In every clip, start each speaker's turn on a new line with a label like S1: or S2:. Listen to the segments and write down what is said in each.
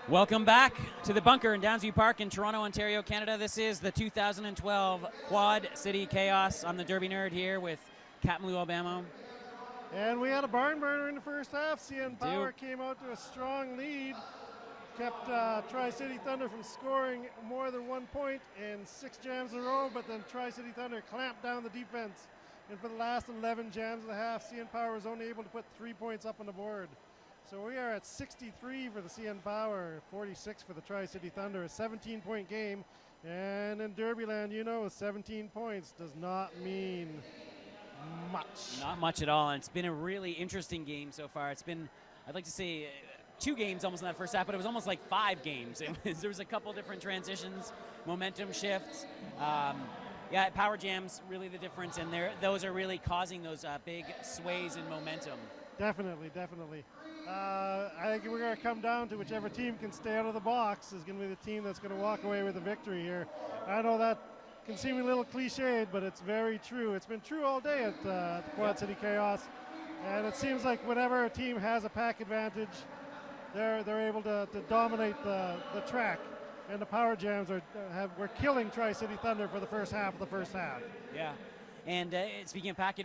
S1: Welcome back to the bunker in Downsview Park in Toronto, Ontario, Canada. This is the 2012 Quad City Chaos. I'm the Derby Nerd here with Captain Lou Alabama.
S2: And we had a barn burner in the first half. CN Power came out to a strong lead, kept TriCity Thunder from scoring more than 1 point in 6 jams in a row, but then TriCity Thunder clamped down the defense. And for the last 11 jams of the half, CN Power was only able to put 3 points up on the board. So we are at 63 for the CN Power, 46 for the TriCity Thunder, a 17-point game. And in Derbyland, you know, 17 points does not mean much.
S1: Not much at all, and it's been a really interesting game so far. It's been, I'd like to say, 2 games almost in that first half, but it was almost like 5 games. There was a couple different transitions, momentum shifts. Yeah, power jams really the difference, and those are really causing those big sways in momentum.
S2: Definitely, definitely. I think we're going to come down to whichever team can stay out of the box is going to be the team that's going to walk away with a victory here. I know that can seem a little cliched, but it's very true. It's been true all day at the Quad City Chaos, and it seems like whenever a team has a pack advantage, they're able to dominate the track. And the power jams were killing TriCity Thunder for the first half of the first half.
S1: Yeah, and speaking of pack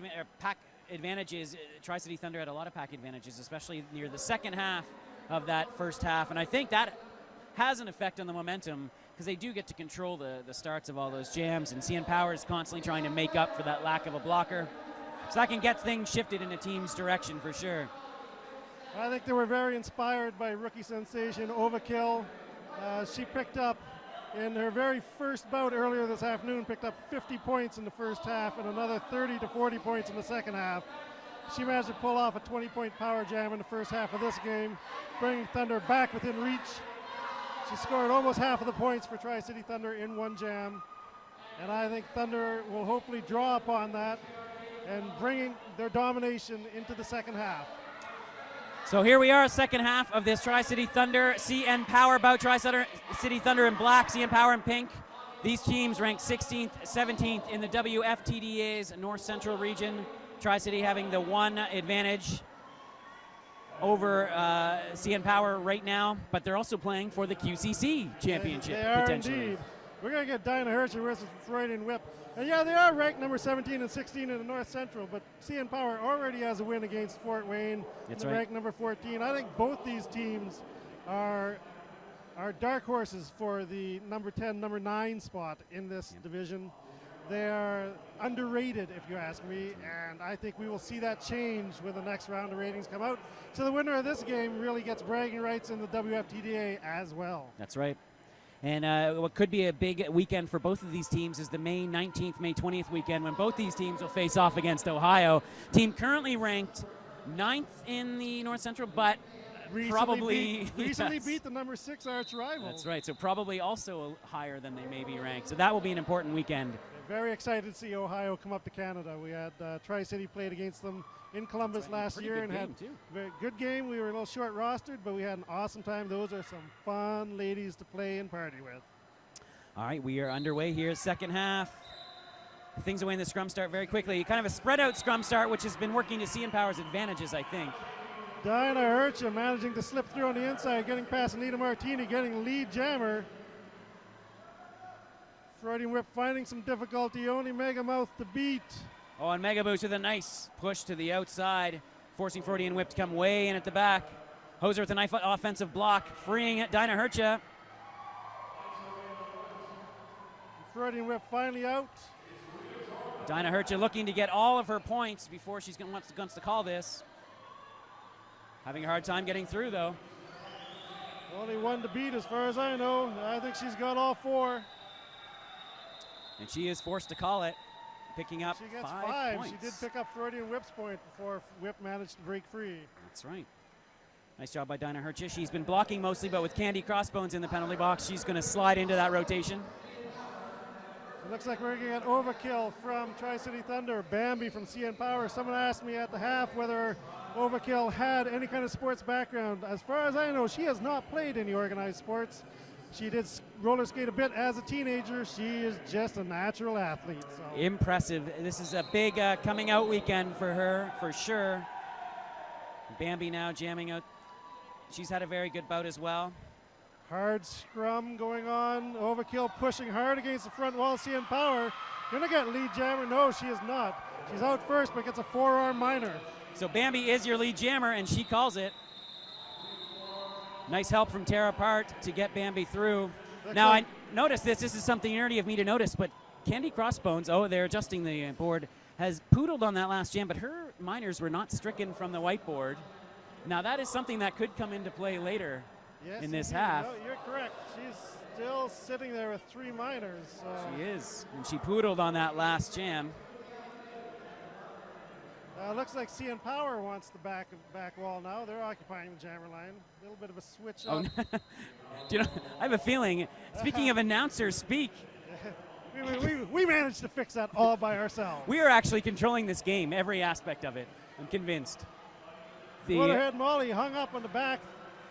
S1: advantages, TriCity Thunder had a lot of pack advantages, especially near the second half of that first half, and I think that has an effect on the momentum because they do get to control the starts of all those jams, and CN Power is constantly trying to make up for that lack of a blocker, so that can get things shifted in a team's direction for sure.
S2: I think they were very inspired by rookie sensation Overkill. She picked up, in her very first bout earlier this afternoon, picked up 50 points in the first half and another 30 to 40 points in the second half. She managed to pull off a 20-point power jam in the first half of this game, bringing Thunder back within reach. She scored almost half of the points for TriCity Thunder in 1 jam, and I think Thunder will hopefully draw upon that and bringing their domination into the second half.
S1: So here we are, second half of this TriCity Thunder CN Power bout. TriCity Thunder in black, CN Power in pink. These teams ranked 16th, 17th in the WFTDA's North Central region. TriCity having the 1 advantage over CN Power right now, but they're also playing for the QCC championship
S2: they are
S1: potentially.
S2: Indeed. We're going to get Dinah Hercher versus Freudian Whip. And yeah, they are ranked number 17 and 16 in the North Central, but CN Power already has a win against Fort Wayne.
S1: That's
S2: right. Ranked number 14. I think both these teams are dark horses for the number 10, number 9 spot in this division. They are underrated, if you ask me, and I think we will see that change when the next round of ratings come out. So the winner of this game really gets bragging rights in the WFTDA as well.
S1: That's right. And what could be a big weekend for both of these teams is the May 19th, May 20th weekend when both these teams will face off against Ohio. Team currently ranked 9th in the North Central, but recently
S2: beat the number 6 arch rival.
S1: That's right, so probably also higher than they may be ranked. So that will be an important weekend.
S2: Very excited to see Ohio come up to Canada. We had TriCity played against them in Columbus last year and had a very good game. We were a little short rostered, but we had an awesome time. Those are some fun ladies to play and party with.
S1: All right, we are underway here, second half. Things away in the scrum start very quickly. Kind of a spread out scrum start, which has been working to CN Power's advantages, I think.
S2: Dinah Hercher managing to slip through on the inside, getting past Anita Martini, getting lead jammer. Freudian Whip finding some difficulty, only Megamouth to beat.
S1: Oh, and Mega Boost with a nice push to the outside, forcing Freudian Whip to come way in at the back. Hoser with a nice offensive block, freeing Dinah Hercher.
S2: Freudian Whip finally out.
S1: Dinah Hercher looking to get all of her points before she wants to call this. Having a hard time getting through, though.
S2: Only 1 to beat as far as I know. I think she's got all 4.
S1: And she is forced to call it, picking up 5 points. She gets 5.
S2: She did pick up Freudian Whip's point before Whip managed to break free.
S1: That's right. Nice job by Dinah Hercher. She's been blocking mostly, but with Candy Crossbones in the penalty box, she's going to slide into that rotation.
S2: It looks like we're going to get overkill from TriCity Thunder. Bambi from CN Power. Someone asked me at the half whether Overkill had any kind of sports background. As far as I know, she has not played any organized sports. She did roller skate a bit as a teenager. She is just a natural athlete. So.
S1: Impressive. This is a big coming out weekend for her, for sure. Bambi now jamming out. She's had a very good bout as well.
S2: Hard scrum going on. Overkill pushing hard against the front wall. CN Power gonna get lead jammer. No, she is not. She's out first, but gets a forearm minor.
S1: So Bambi is your lead jammer, and she calls it. Nice help from Tara Part to get Bambi through. Now, I noticed this. This is something nerdy of me to notice, but Candy Crossbones, oh, they're adjusting the board, has poodled on that last jam, but her minors were not stricken from the whiteboard. Now, that is something that could come into play later in this half.
S2: No, you're correct. She's still sitting there with 3 minors. So.
S1: She is, and she poodled on that last jam.
S2: Looks like CN Power wants the back wall now. They're occupying the jammer line. A little bit of a switch up.
S1: Do you know, I have a feeling, speaking of announcers speak,
S2: we managed to fix that all by ourselves.
S1: we are actually controlling this game, every aspect of it. I'm convinced.
S2: Motorhead Molly hung up on the back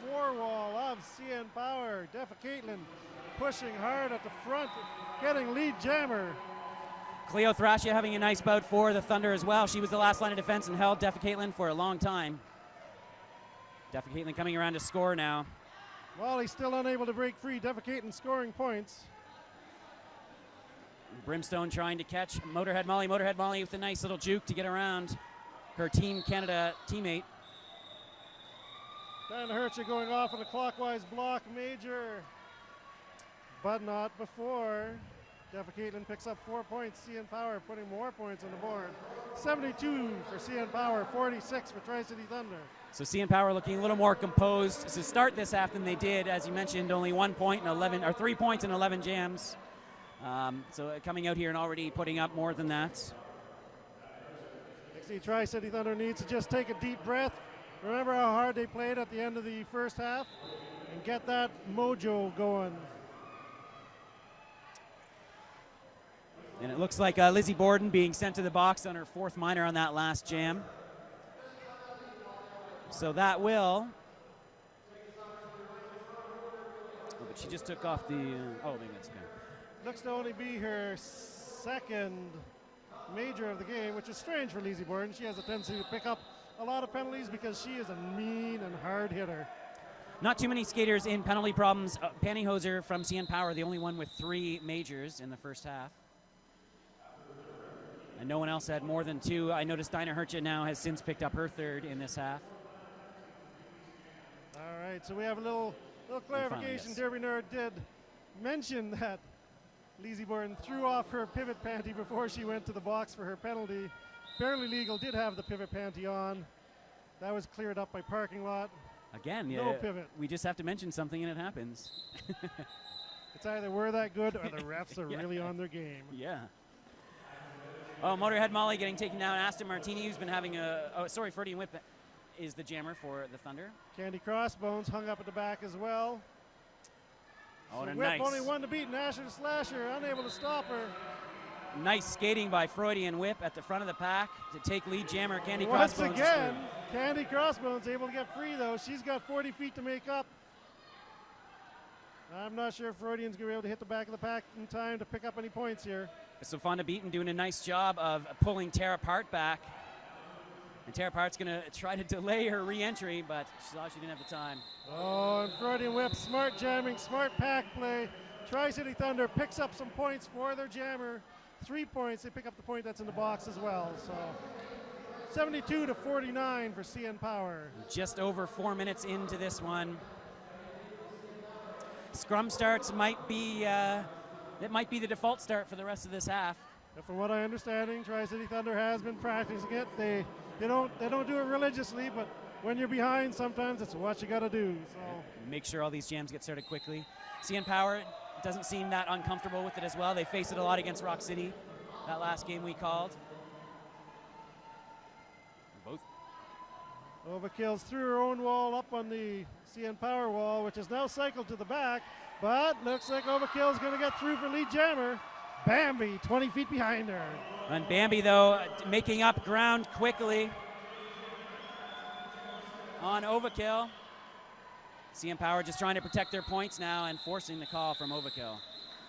S2: 4 wall of CN Power. Defa Caitlin pushing hard at the front, getting lead jammer.
S1: Cleo Thrashia having a nice bout for the Thunder as well. She was the last line of defense and held Defa Caitlin for a long time. Defa Caitlin coming around to score now.
S2: Molly still unable to break free. Defa Caitlin scoring points.
S1: Brimstone trying to catch Motorhead Molly. Motorhead Molly with a nice little juke to get around her Team Canada teammate.
S2: Diana Hertscher going off on a clockwise block major, but not before. Defa Caitlin picks up 4 points. CN Power putting more points on the board. 72 for CN Power, 46 for TriCity Thunder.
S1: So CN Power looking a little more composed to start this half than they did. As you mentioned, only 1 point and 11, or 3 points and 11 jams. So coming out here and already putting up more than that.
S2: XC TriCity Thunder needs to just take a deep breath. Remember how hard they played at the end of the first half? And get that mojo going.
S1: And it looks like Lizzie Borden being sent to the box on her 4th minor on that last jam. So that will. Oh, but she just took off the. Oh, maybe that's okay.
S2: Looks to only be her 2nd major of the game, which is strange for Lizzie Borden. She has a tendency to pick up a lot of penalties because she is a mean and hard hitter.
S1: Not too many skaters in penalty problems. Pantyhoser from CN Power, the only one with 3 majors in the first half. And no one else had more than 2. I noticed Dinah Hertscher now has since picked up her 3rd in this half.
S2: All right, so we have a little clarification. Derby Nerd did mention that Lizzie Borden threw off her pivot panty before she went to the box for her penalty. Barely Legal did have the pivot panty on. That was cleared up by parking lot.
S1: Again,
S2: no pivot.
S1: We just have to mention something and it happens.
S2: It's either we're that good or the refs are really on their game.
S1: Yeah. Oh, Motorhead Molly getting taken down. Aston Martini, who's been having Freudian Whip is the jammer for the Thunder.
S2: Candy Crossbones hung up at the back as well.
S1: Oh, and
S2: so
S1: a
S2: Whip
S1: nice.
S2: only 1 to beat. Nasher Slasher unable to stop her.
S1: Nice skating by Freudian Whip at the front of the pack to take lead jammer Candy
S2: Once
S1: Crossbones.
S2: again, Candy Crossbones able to get free though. She's got 40 feet to make up. I'm not sure if Freudian's going to be able to hit the back of the pack in time to pick up any points here.
S1: So Fonda Beaton doing a nice job of pulling Tara Part back. And Tara Part's going to try to delay her re-entry, but she saw she didn't have the time.
S2: Oh, and Freudian Whip, smart jamming, smart pack play. TriCity Thunder picks up some points for their jammer. 3 points, they pick up the point that's in the box as well. So 72 to 49 for CN Power.
S1: Just over 4 minutes into this one. Scrum starts might be it might be the default start for the rest of this half.
S2: But from what I understanding, TriCity Thunder has been practicing it. They don't do it religiously, but when you're behind, sometimes it's what you got to do. So
S1: make sure all these jams get started quickly. CN Power doesn't seem that uncomfortable with it as well. They faced it a lot against Rock City, that last game we called. Both.
S2: Overkill's through her own wall up on the CN Power wall, which is now cycled to the back, but looks like Overkill's going to get through for lead jammer. Bambi 20 feet behind her.
S1: And Bambi, though, making up ground quickly on Overkill. CN Power just trying to protect their points now and forcing the call from Overkill.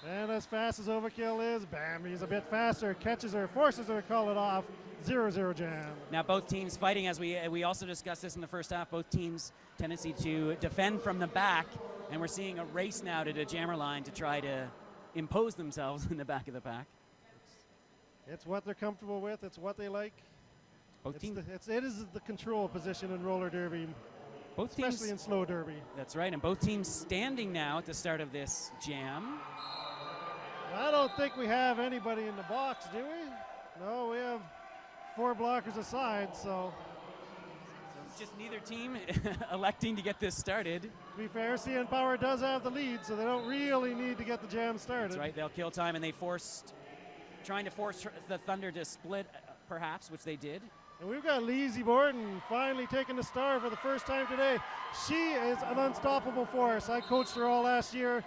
S2: And as fast as Overkill is, Bambi's a bit faster, catches her, forces her to call it off. 0-0 jam.
S1: Now both teams fighting, as we also discussed this in the first half, both teams' tendency to defend from the back And we're seeing a race now to the jammer line to try to impose themselves in the back of the pack.
S2: It's what they're comfortable with. It's what they like.
S1: Both teams.
S2: It is the control position in roller derby,
S1: Both
S2: especially
S1: teams,
S2: in slow derby.
S1: That's right, and both teams standing now at the start of this jam.
S2: I don't think we have anybody in the box, do we? No, we have 4 blockers aside, so.
S1: Just neither team electing to get this started.
S2: To be fair, CN Power does have the lead, so they don't really need to get the jam started.
S1: That's right, they'll kill time, and they trying to force the Thunder to split, perhaps, which they did.
S2: And we've got Lizzie Borden finally taking the star for the first time today. She is an unstoppable force. I coached her all last year.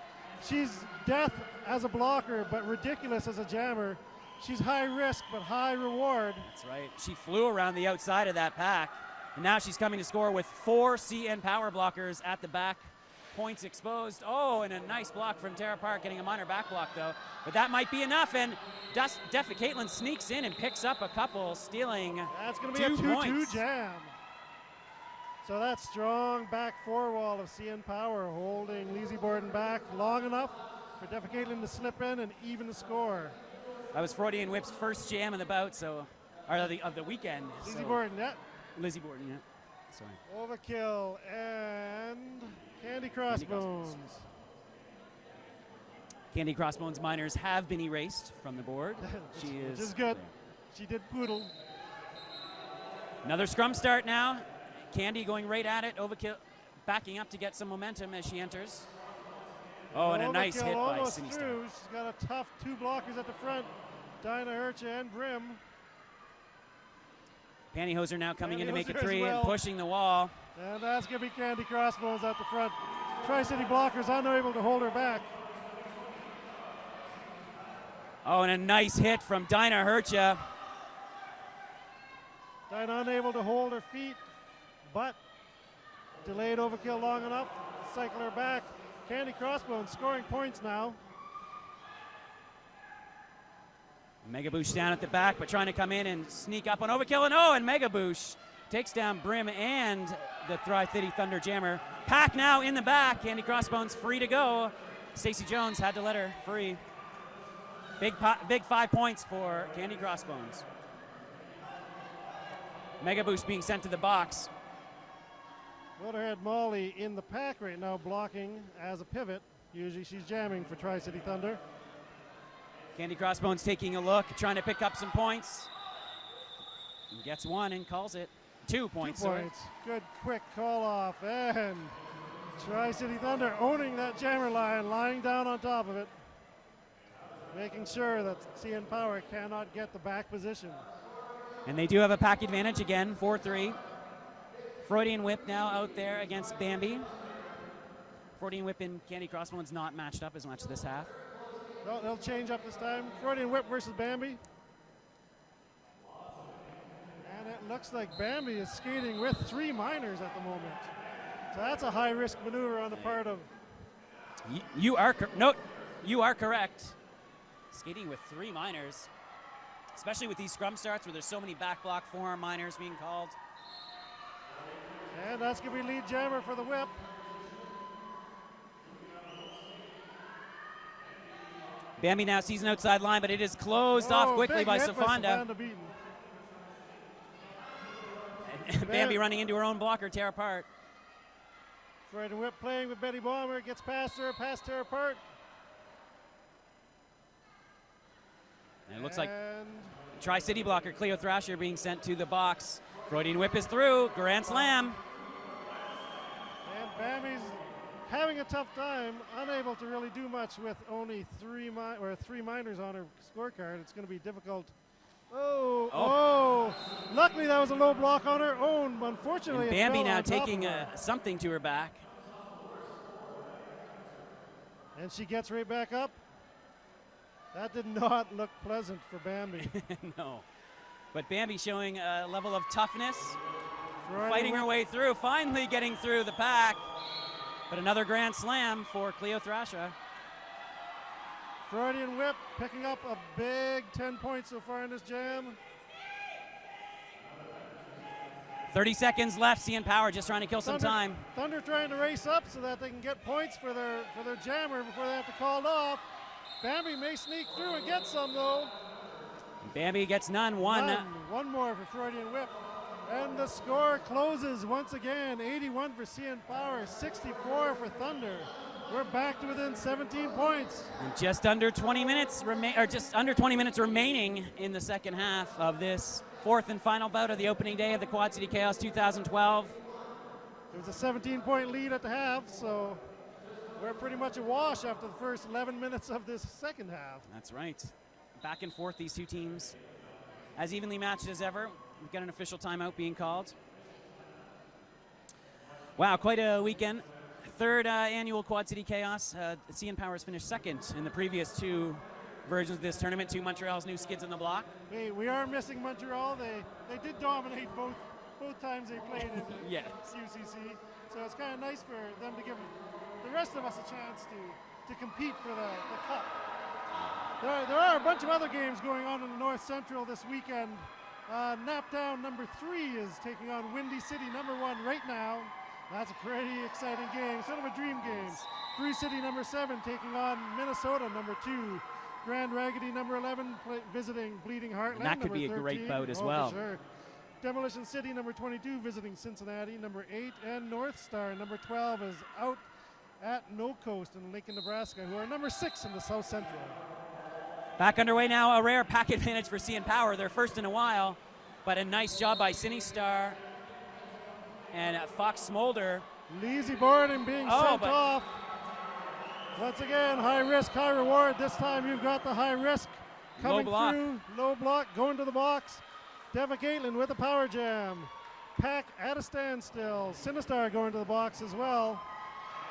S2: She's death as a blocker, but ridiculous as a jammer. She's high risk, but high reward.
S1: That's right. She flew around the outside of that pack, and now she's coming to score with 4 CN Power blockers at the back. Points exposed. Oh, and a nice block from Tara Park, getting a minor back block, though. But that might be enough, and Defa Caitlin sneaks in and picks up a couple, stealing
S2: That's going to be
S1: 2
S2: a 2-2
S1: points.
S2: jam. So that strong back 4 wall of CN Power holding Lizzie Borden back long enough for Defa Caitlin to slip in and even the score.
S1: That was Freudian Whip's first jam in the bout, or of the weekend.
S2: Lizzie Borden, yeah.
S1: Lizzie Borden, yeah. Sorry.
S2: Overkill and Candy Crossbones.
S1: Candy Crossbones minors have been erased from the board.
S2: Which is good. She did poodle.
S1: Another scrum start now. Candy going right at it. Overkill backing up to get some momentum as she enters. Oh, and a nice hit by Cindy Star.
S2: She's got a tough 2 blockers at the front. Dinah Hercha and Brim.
S1: Pantyhose now coming in to make it
S2: Pantyhose
S1: 3
S2: well.
S1: and pushing the wall.
S2: And that's going to be Candy Crossbones at the front. TriCity blockers unable to hold her back.
S1: Oh, and a nice hit from Dinah Hercha.
S2: Dinah unable to hold her feet, but delayed overkill long enough to cycle her back. Candy Crossbones scoring points now.
S1: Mega Boosh down at the back, but trying to come in and sneak up on overkill. And Mega Boosh takes down Brim and the TriCity Thunder Jammer. Pack now in the back. Candy Crossbones free to go. Stacey Jones had to let her free. Big 5 points for Candy Crossbones. Mega Boost being sent to the box.
S2: Motorhead Molly in the pack right now, blocking as a pivot. Usually she's jamming for TriCity Thunder.
S1: Candy Crossbones taking a look, trying to pick up some points. He gets 1 and calls it. 2 points.
S2: 2 points. Good quick call off. And TriCity Thunder owning that jammer line, lying down on top of it. Making sure that CN Power cannot get the back position.
S1: And they do have a pack advantage again, 4-3. Freudian Whip now out there against Bambi. Freudian Whip and Candy Crossbones not matched up as much this half.
S2: No, they'll change up this time. Freudian Whip versus Bambi. And it looks like Bambi is skating with 3 minors at the moment. So that's a high-risk maneuver on the part of...
S1: You are correct. Skating with 3 minors, especially with these scrum starts where there's so many back block forearm minors being called.
S2: And that's going to be lead jammer for the Whip.
S1: Bambi now sees an outside line, but it is closed off quickly by Safanda. And Bambi running into her own blocker, tear apart.
S2: Freudian Whip playing with Betty Bomber, gets past her, past tear apart.
S1: And it looks like TriCity blocker Cleo Thrasher being sent to the box. Freudian Whip is through, Grand Slam.
S2: And Bambi's having a tough time, unable to really do much with only 3 minors on her scorecard. It's going to be difficult. Oh! Luckily that was a low block on her own, but unfortunately
S1: and
S2: it
S1: Bambi
S2: fell
S1: now
S2: on top
S1: taking
S2: of her.
S1: something to her back.
S2: And she gets right back up. That did not look pleasant for Bambi.
S1: No. But Bambi showing a level of toughness,
S2: Freudian
S1: fighting her
S2: Whip.
S1: way through, finally getting through the pack. But another Grand Slam for Cleo Thrasher.
S2: Freudian Whip picking up a big 10 points so far in this jam.
S1: 30 seconds left. CN Power just trying to kill some time.
S2: Thunder trying to race up so that they can get points for their jammer before they have to call it off. Bambi may sneak through and get some though.
S1: Bambi gets none. One
S2: more for Freudian Whip. And the score closes once again. 81 for CN Power, 64 for Thunder. We're back to within 17 points.
S1: And just under 20 minutes remaining in the second half of this fourth and final bout of the opening day of the Quad City Chaos 2012.
S2: It was a 17-point lead at the half, so we're pretty much a wash after the first 11 minutes of this second half.
S1: That's right. Back and forth, these two teams as evenly matched as ever. We've got an official timeout being called. Wow, quite a weekend. Third annual Quad City Chaos. CN Power has finished second in the previous two versions of this tournament. Two Montreal's new skids on the block.
S2: Hey, we are missing Montreal. They did dominate both times they played in
S1: yeah.
S2: QCC. So it's kind of nice for them to give the rest of us a chance to compete for the cup. There are a bunch of other games going on in the North Central this weekend. Napdown number 3 is taking on Windy City number 1 right now. That's a pretty exciting game, sort of a dream game. Brew City number 7 taking on Minnesota number 2. Grand Raggedy number 11 visiting Bleeding Heartland.
S1: And that could be a
S2: 13.
S1: great bout as well.
S2: For sure. Demolition City number 22 visiting Cincinnati number 8, and North Star number 12 is out at No Coast in Lincoln, Nebraska, who are number 6 in the South Central.
S1: Back underway now, a rare pack advantage for CN Power. They're first in a while, but a nice job by Cine Star and Fox Smolder.
S2: Lazy boarding being sent off. Once again, high risk, high reward. This time you've got the high risk coming through. Low block, going to the box. Deva Gaitlin with a power jam. Pack at a standstill. Sinistar going to the box as well.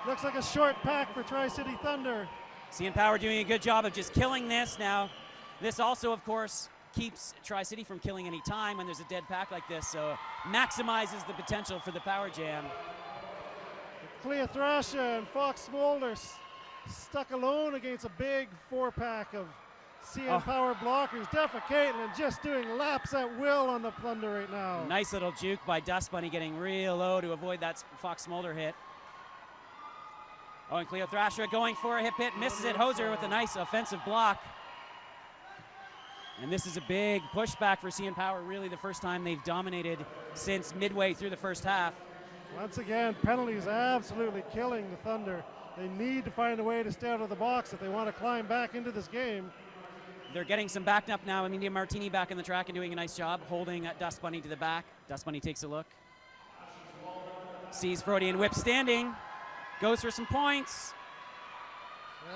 S2: Looks like a short pack for Tri-City Thunder.
S1: CN Power doing a good job of just killing this. Now, this also, of course, keeps Tri-City from killing any time when there's a dead pack like this, so maximizes the potential for the power jam.
S2: Clea Thrasher and Fox Smolder stuck alone against a big 4-pack of CN Power blockers. Defa Caitlin just doing laps at will on the Thunder right now.
S1: Nice little juke by Dust Bunny, getting real low to avoid that Fox Smolder hit. Oh, and Cleo Thrasher going for a hip hit, misses it. Hoser with a nice offensive block. And this is a big pushback for CN Power, really the first time they've dominated since midway through the first half.
S2: Once again, penalties absolutely killing the Thunder. They need to find a way to stay out of the box if they want to climb back into this game.
S1: They're getting some backed up now. Amelia Martini back in the track and doing a nice job holding Dust Bunny to the back. Dust Bunny takes a look. Sees Freudian Whip standing. Goes for some points.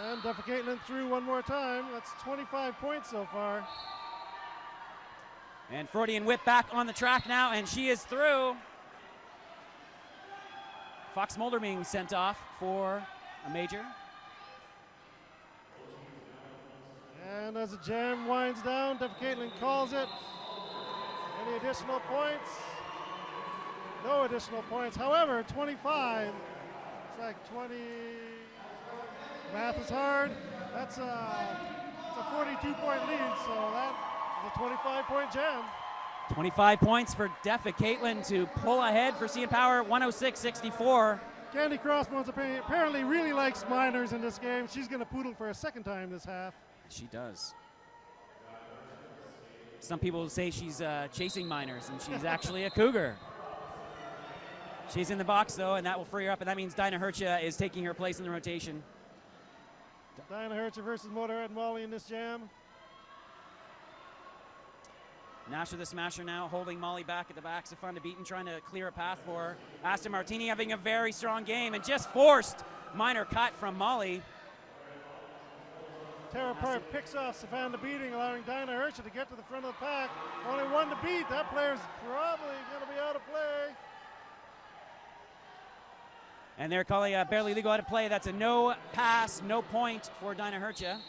S2: And Defa Caitlin through one more time. That's 25 points so far.
S1: And Freudian Whip back on the track now, and she is through. Fox Smolder being sent off for a major.
S2: And as the jam winds down, Defa Caitlin calls it. Any additional points? No additional points. However, 25. It's like 20. Math is hard. That's a 42-point lead, so that is a 25-point jam.
S1: 25 points for Defa Caitlin to pull ahead for CN Power, 106-64.
S2: Candy Crossbones apparently really likes minors in this game. She's going to poodle for a second time this half.
S1: She does. Some people say she's chasing minors, and she's actually a cougar. She's in the box, though, and that will free her up, and that means Dinah Hercha is taking her place in the rotation.
S2: Dinah Hercha versus Motorhead Molly in this jam.
S1: Nasher the Smasher now holding Molly back at the back. Stefan DeBeaton trying to clear a path for her. Aston Martini having a very strong game and just forced minor cut from Molly.
S2: Tara Park picks off Stefan DeBeating, allowing Dinah Hercha to get to the front of the pack. Only one to beat. That player's probably going to be out of play.
S1: And they're calling a barely legal out of play. That's a no pass, no point for Dinah Hercha.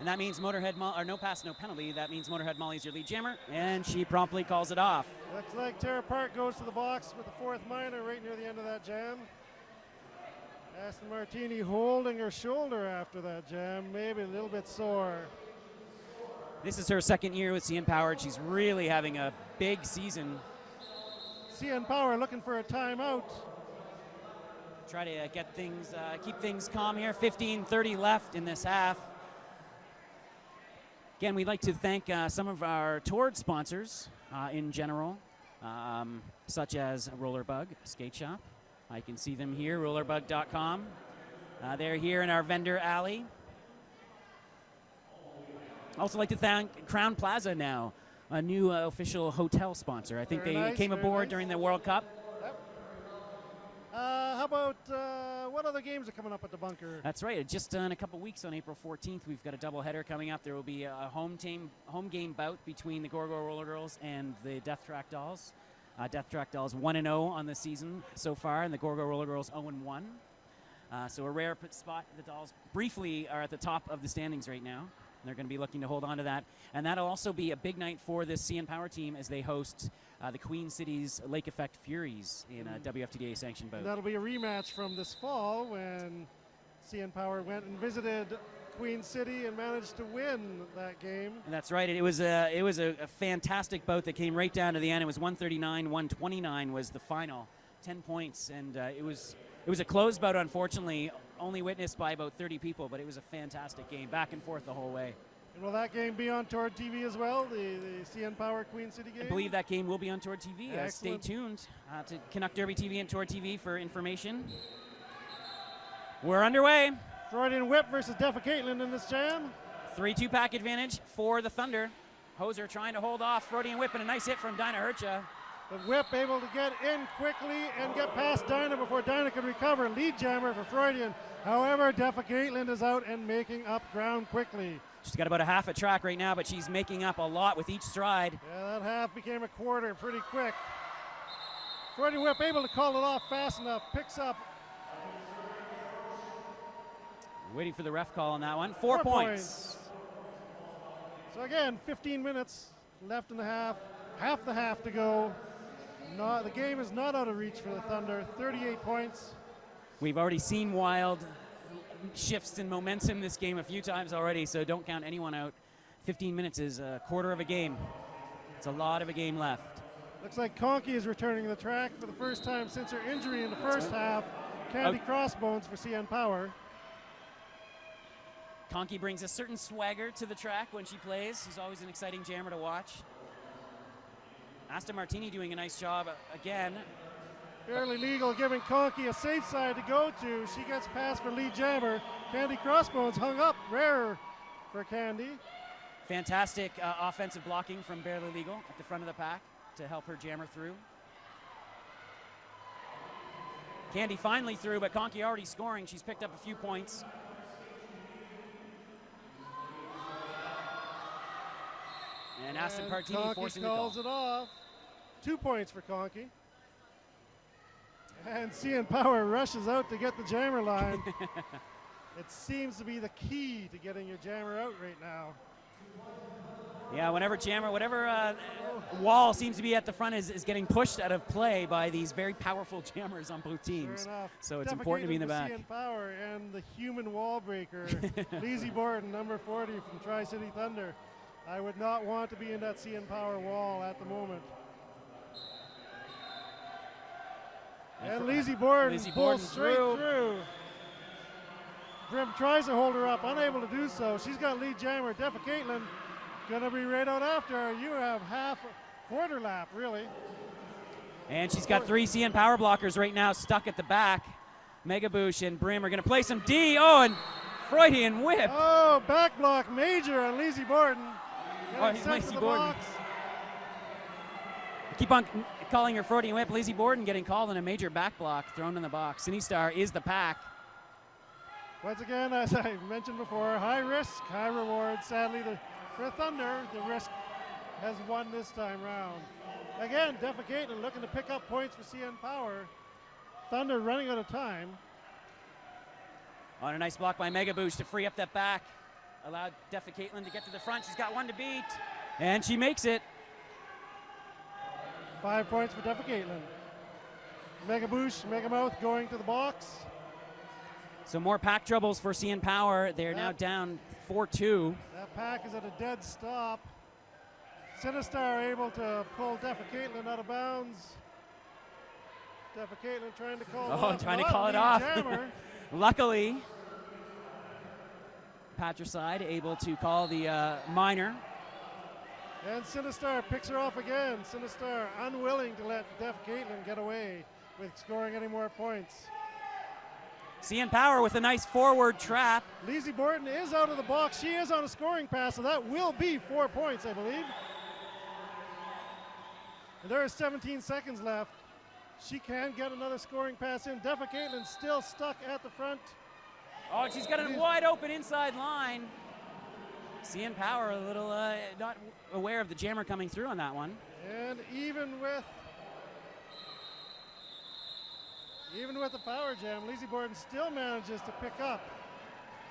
S1: And that means Motorhead, or no pass, no penalty. That means Motorhead Molly's your lead jammer, and she promptly calls it off.
S2: Looks like Tara Park goes to the box with the 4th minor right near the end of that jam. Aston Martini holding her shoulder after that jam, maybe a little bit sore.
S1: This is her second year with CN Power. She's really having a big season.
S2: CN Power looking for a timeout.
S1: Try to get things, keep things calm here. 15:30 left in this half. Again, we'd like to thank some of our tour sponsors in general, such as Rollerbug Skate Shop. I can see them here, rollerbug.com. They're here in our vendor alley. Also like to thank Crown Plaza now, a new official hotel sponsor. I think they came aboard during the World Cup.
S2: Yep. How about what other games are coming up at the bunker?
S1: That's right. Just in a couple weeks on April 14th, we've got a doubleheader coming up. There will be a home game bout between the Gorgo Roller Girls and the Death Track Dolls. Death Track Dolls 1-0 on the season so far, and the Gorgo Roller Girls 0-1. So a rare spot. The Dolls briefly are at the top of the standings right now. They're going to be looking to hold on to that. And that'll also be a big night for this CN Power team as they host the Queen City's Lake Effect Furies in a WFTDA sanctioned bout.
S2: That'll be a rematch from this fall when CN Power went and visited Queen City and managed to win that game.
S1: And that's right. It was a fantastic bout that came right down to the end. It was 139-129 was the final, 10 points. And it was a closed bout, unfortunately, only witnessed by about 30 people, but it was a fantastic game, back and forth the whole way.
S2: And will that game be on Tord TV as well, the CN Power Queen City game?
S1: I believe that game will be on Tord TV. Stay tuned to Canuck Derby TV and Tord TV for information. We're underway.
S2: Freudian Whip versus Defecatlin in this jam.
S1: 3-2 pack advantage for the Thunder. Hoser trying to hold off Freudian Whip, and a nice hit from Dinah Hercha.
S2: The Whip able to get in quickly and get past Dinah before Dinah can recover. Lead jammer for Freudian. However, Defecatlin is out and making up ground quickly.
S1: She's got about a half a track right now, but she's making up a lot with each stride.
S2: Yeah, that half became a quarter pretty quick. Freudian Whip able to call it off fast enough. Picks up.
S1: Waiting for the ref call on that one. 4 points.
S2: So again, 15 minutes left in the half. Half the half to go. The game is not out of reach for the Thunder. 38 points.
S1: We've already seen wild shifts in momentum this game a few times already, so don't count anyone out. 15 minutes is a quarter of a game. It's a lot of a game left.
S2: Looks like Conkey is returning to the track for the first time since her injury in the first half. Candy Crossbones for CN Power.
S1: Conkey brings a certain swagger to the track when she plays. She's always an exciting jammer to watch. Asta Martini doing a nice job again.
S2: Barely Legal giving Conkey a safe side to go to. She gets past for lead jammer. Candy Crossbones hung up. Rare for Candy.
S1: Fantastic offensive blocking from Barely Legal at the front of the pack to help her jammer through. Candy finally through, but Conkey already scoring. She's picked up a few points. And Aston Martini forcing the call.
S2: Calls it off. 2 points for Conkey. And CN Power rushes out to get the jammer line. It seems to be the key to getting your jammer out right now.
S1: Yeah, whatever wall seems to be at the front is getting pushed out of play by these very powerful jammers on both teams. So it's important to be in the back.
S2: CN Power and the human wall breaker, Lizzie Borden, number 40 from TriCity Thunder. I would not want to be in that CN Power wall at the moment. And Lizzie Borden pulls straight through. Grim tries to hold her up, unable to do so. She's got lead jammer. Defecatlin gonna be right out after her. You have quarter lap, really.
S1: And she's got 3 CN Power blockers right now stuck at the back. Megaboosh and Brim are gonna play some D. Oh, and Freudian Whip.
S2: Oh, back block major on Lizzie Borden.
S1: Lizzie Borden. Keep on calling her Freudian Whip. Lizzie Borden getting called on a major back block thrown in the box. Sinistar is the pack.
S2: Once again, as I mentioned before, high risk, high reward. Sadly, for Thunder, the risk has won this time round. Again, Defecatlin looking to pick up points for CN Power. Thunder running out of time.
S1: On a nice block by Megaboosh to free up that back. Allowed Defecatlin to get to the front. She's got one to beat. And she makes it.
S2: 5 points for Defecatlin. Megaboosh, Megamouth going to the box.
S1: So more pack troubles for CN Power. They're now down 4-2.
S2: That pack is at a dead stop. Sinistar able to pull Defa Caitlin out of bounds. Defa Caitlin trying to call it off.
S1: Trying to call it off.
S2: Jammer.
S1: Luckily, Patricide able to call the minor.
S2: And Sinistar picks her off again. Sinistar unwilling to let Defa Caitlin get away with scoring any more points.
S1: CN Power with a nice forward trap.
S2: Lizzie Borton is out of the box. She is on a scoring pass, so that will be 4 points, I believe. And there are 17 seconds left. She can get another scoring pass in. Defa Caitlin still stuck at the front.
S1: Oh, she's got a wide open inside line. CN Power a little not aware of the jammer coming through on that one.
S2: And even with the power jam, Lizzie Borton still manages to pick up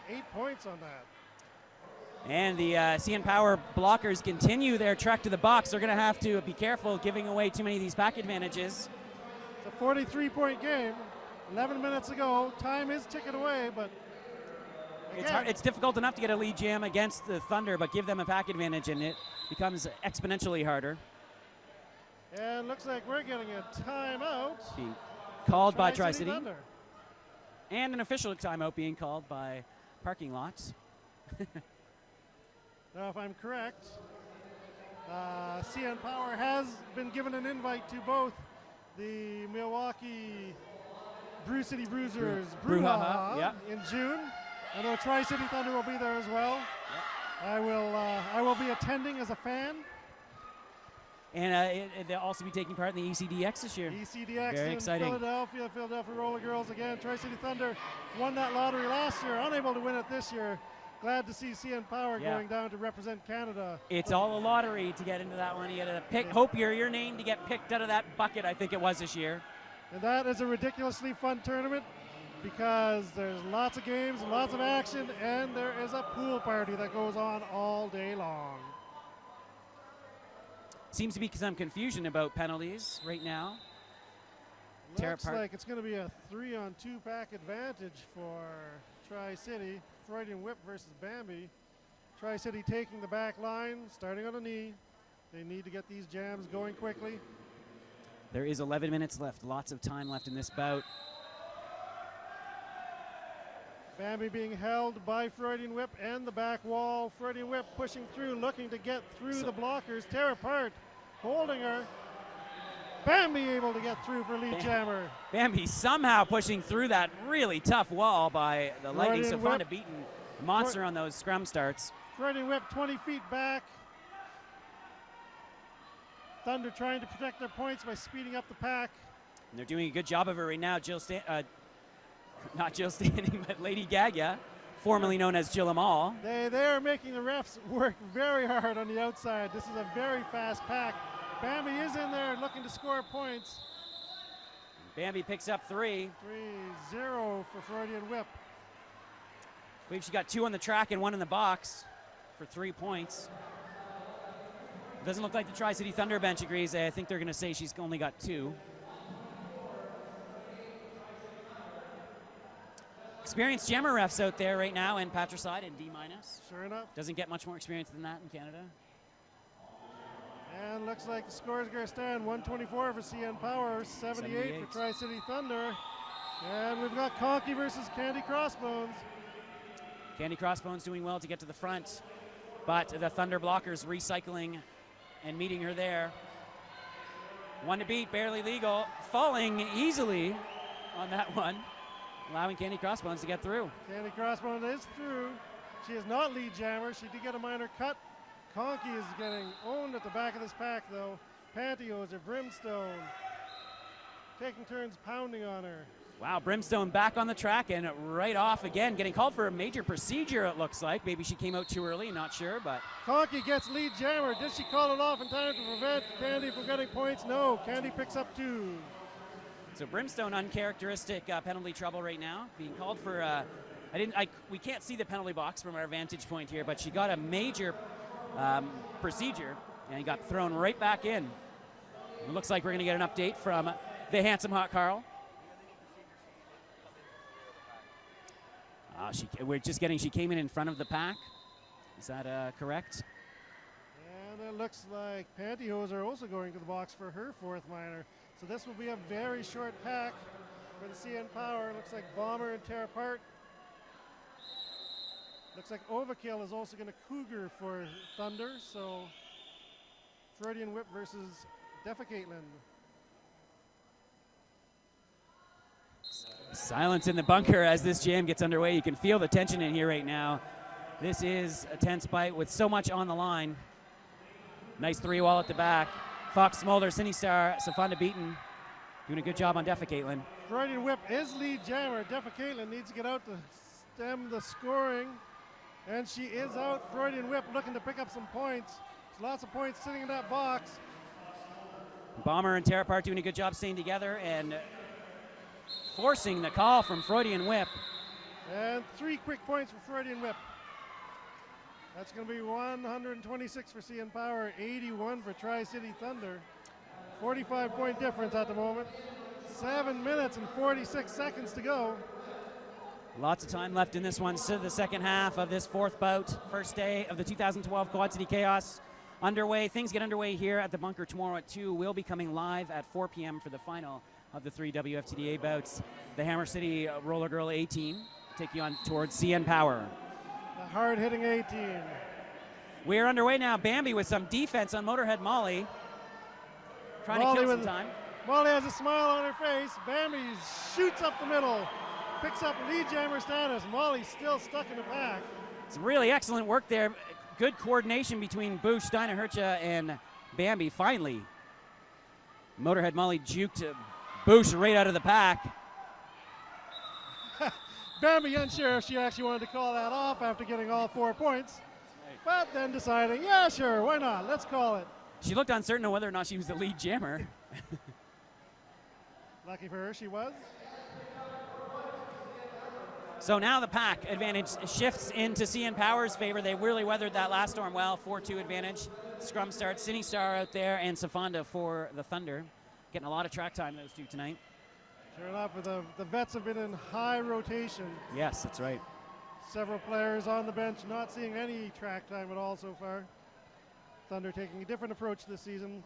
S2: 8 points on that.
S1: And the CN Power blockers continue their trek to the box. They're going to have to be careful giving away too many of these pack advantages.
S2: It's a 43-point game. 11 minutes ago. Time is ticking away, but again,
S1: it's difficult enough to get a lead jam against the Thunder, but give them a pack advantage, and it becomes exponentially harder.
S2: And looks like we're getting a timeout.
S1: Being called by TriCity.
S2: Thunder.
S1: And an official timeout being called by Parking Lots.
S2: Now, if I'm correct, CN Power has been given an invite to both the Milwaukee Brew City Bruisers Brouhaha in June. I know TriCity Thunder will be there as well. Yep. I will be attending as a fan.
S1: And they'll also be taking part in the ECDX this year.
S2: ECDX
S1: Very
S2: in
S1: exciting.
S2: Philadelphia Roller Girls again. TriCity Thunder won that lottery last year, unable to win it this year. Glad to see CN Power going down to represent Canada.
S1: It's all a lottery to get into that one. You got to pick, hope your name to get picked out of that bucket, I think it was this year.
S2: And that is a ridiculously fun tournament because there's lots of games, lots of action, and there is a pool party that goes on all day long.
S1: Seems to be some confusion about penalties right now.
S2: Looks like it's going to be a 3-on-2 pack advantage for TriCity. Freudian whip versus Bambi. TriCity taking the back line, starting on a knee. They need to get these jams going quickly.
S1: There is 11 minutes left. Lots of time left in this bout.
S2: Bambi being held by Freudian whip and the back wall. Freudian whip pushing through, looking to get through the blockers. Tear apart, holding her. Bambi able to get through for lead jammer.
S1: Bambi somehow pushing through that really tough wall by the Lightning. So fun to beat a monster on those scrum starts.
S2: Freudian whip 20 feet back. Thunder trying to protect their points by speeding up the pack.
S1: And they're doing a good job of it right now. Not Jill Standing, but Lady Gaga, formerly known as Jill Amal.
S2: They are making the refs work very hard on the outside. This is a very fast pack. Bambi is in there looking to score points.
S1: Bambi picks up 3.
S2: 3-0 for Freudian whip.
S1: I believe she got 2 on the track and 1 in the box for 3 points. Doesn't look like the TriCity Thunder bench agrees. I think they're going to say she's only got 2. Experienced jammer refs out there right now, and Patricide in D-.
S2: Sure enough.
S1: Doesn't get much more experience than that in Canada.
S2: And looks like the score is going to stand 124 for CN Power, 78 for TriCity Thunder. And we've got Conky versus Candy Crossbones.
S1: Candy Crossbones doing well to get to the front, but the Thunder blockers recycling and meeting her there. 1 to beat, barely legal, falling easily on that one, allowing Candy Crossbones to get through.
S2: Candy Crossbones is through. She is not lead jammer. She did get a minor cut. Conky is getting owned at the back of this pack, though. Pantyhose or Brimstone taking turns pounding on her.
S1: Wow, Brimstone back on the track and right off again, getting called for a major procedure, it looks like. Maybe she came out too early, not sure, but.
S2: Conky gets lead jammer. Did she call it off in time to prevent Candy from getting points? No, Candy picks up 2.
S1: So Brimstone uncharacteristic penalty trouble right now, being called for, we can't see the penalty box from our vantage point here, but she got a major procedure and he got thrown right back in. It looks like we're going to get an update from the handsome hot Carl. We're just getting, she came in front of the pack. Is that correct?
S2: And it looks like Pantyhose are also going to the box for her fourth minor. So this will be a very short pack for the CN Power. Looks like Bomber and Tear Apart. Looks like Overkill is also going to Cougar for Thunder. So Freudian Whip versus Defecatelyn.
S1: Silence in the bunker as this jam gets underway. You can feel the tension in here right now. This is a tense fight with so much on the line. Nice 3-wall at the back. Fox Smolder, Sinistar, Safanda Beaton doing a good job on Defecatelyn.
S2: Freudian Whip is lead jammer. Defecatelyn needs to get out to stem the scoring. And she is out. Freudian Whip looking to pick up some points. There's lots of points sitting in that box.
S1: Bomber and Tear Apart doing a good job staying together and forcing the call from Freudian Whip.
S2: And 3 quick points for Freudian Whip. That's going to be 126 for CN Power, 81 for Tri-City Thunder. 45-point difference at the moment. 7 minutes and 46 seconds to go.
S1: Lots of time left in this one. So the second half of this fourth bout. First day of the 2012 Quad City Chaos underway. Things get underway here at the bunker tomorrow at 2. We'll be coming live at 4 p.m. for the final of the 3 WFTDA bouts. The Hammer City Roller Girl A team take you on towards CN Power.
S2: The hard-hitting A team.
S1: We are underway now. Bambi with some defense on Motorhead Molly. Trying to kill some time.
S2: Molly has a smile on her face. Bambi shoots up the middle. Picks up lead jammer status. Molly's still stuck in the pack.
S1: It's really excellent work there. Good coordination between Bush, Dinah Hercha, and Bambi. Finally, Motorhead Molly juked Bush right out of the pack.
S2: Bambi unsure if she actually wanted to call that off after getting all 4 points. But then deciding, yeah, sure, why not? Let's call it.
S1: She looked uncertain on whether or not she was the lead jammer.
S2: Lucky for her, she was.
S1: So now the pack advantage shifts into CN Power's favor. They really weathered that last storm well. 4-2 advantage. Scrum starts. Sinistar out there and Safanda for the Thunder. Getting a lot of track time, those two tonight.
S2: Sure enough, the vets have been in high rotation.
S1: Yes, that's right.
S2: Several players on the bench not seeing any track time at all so far. Thunder taking a different approach this season.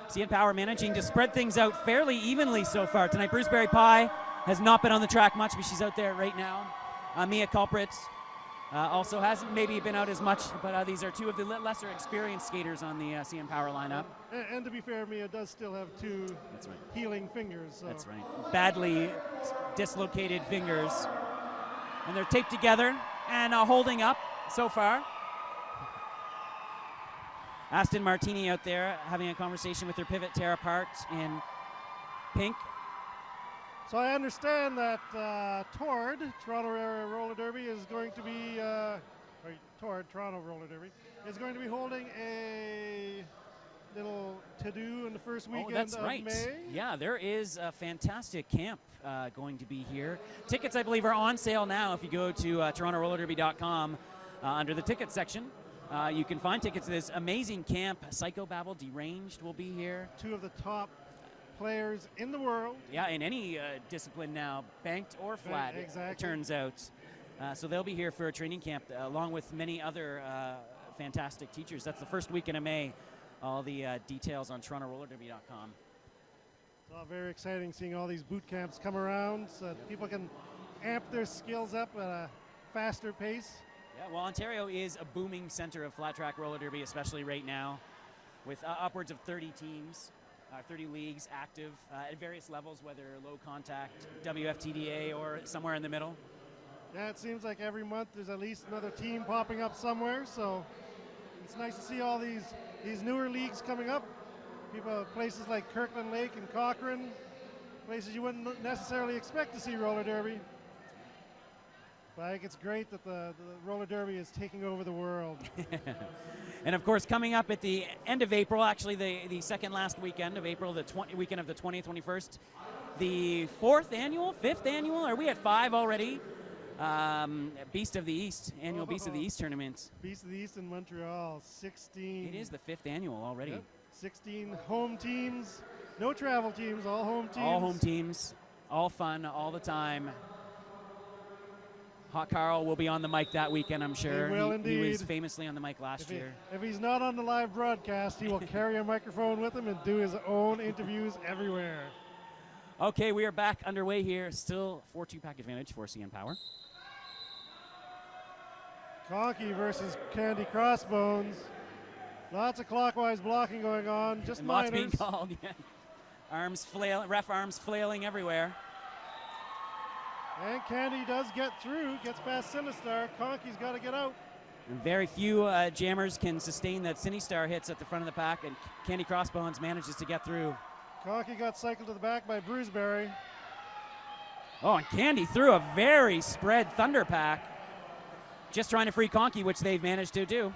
S1: CN Power managing to spread things out fairly evenly so far tonight. Bruceberry Pie has not been on the track much, but she's out there right now. Mia Culprit also hasn't maybe been out as much, but these are two of the lesser experienced skaters on the CN Power lineup.
S2: And to be fair, Mia does still have 2 healing fingers. So.
S1: That's right. Badly dislocated fingers. And they're taped together and holding up so far. Aston Martini out there having a conversation with their pivot Tear Apart in pink.
S2: So I understand that Tord, Toronto Area Roller Derby, is going to be, Toronto Roller Derby, is going to be holding a little to-do in the first weekend of May.
S1: Yeah, there is a fantastic camp going to be here. Tickets, I believe, are on sale now. If you go to TorontoRollerDerby.com under the ticket section, you can find tickets to this amazing camp. Psychobabble, Deranged will be here. 2 of the top players in the world. Yeah, in any discipline now, banked or flat,
S2: exactly.
S1: It turns out. So they'll be here for a training camp along with many other fantastic teachers. That's the first weekend of May. All the details on TorontoRollerDerby.com.
S2: It's all very exciting seeing all these boot camps come around so that people can amp their skills up at a faster pace.
S1: Yeah, well, Ontario is a booming center of flat track roller derby, especially right now, with upwards of 30 teams. 30 leagues active at various levels, whether low contact, WFTDA, or somewhere in the middle.
S2: Yeah, it seems like every month there's at least another team popping up somewhere, so it's nice to see all these newer leagues coming up. Places like Kirkland Lake and Cochrane, places you wouldn't necessarily expect to see roller derby. But I think it's great that the roller derby is taking over the world.
S1: And of course, coming up at the end of April, actually the second last weekend of April, the weekend of the 20th, 21st, the 5th annual, are we at 5 already? Beast of the East, annual Beast of the East tournament.
S2: Beast of the East in Montreal, 16.
S1: It is the 5th annual already.
S2: Yep. 16 home teams, no travel teams, all home teams.
S1: All home teams, all fun, all the time. Hot Carl will be on the mic that weekend, I'm sure.
S2: He will
S1: He was
S2: indeed.
S1: famously on the mic last year.
S2: If he's not on the live broadcast, he will carry a microphone with him and do his own interviews everywhere.
S1: Okay, we are back underway here. Still 4-2 pack advantage for CN Power.
S2: Conkey versus Candy Crossbones. Lots of clockwise blocking going on. Just
S1: And lots
S2: minors.
S1: being called. Yeah. Arms flailing, ref arms flailing everywhere.
S2: And Candy does get through, gets past Sinistar. Conkey's got to get out.
S1: And very few jammers can sustain that Sinistar hits at the front of the pack, and Candy Crossbones manages to get through.
S2: Conkey got cycled to the back by Bruceberry.
S1: Oh, and Candy threw a very spread Thunder pack, just trying to free Conkey, which they've managed to do.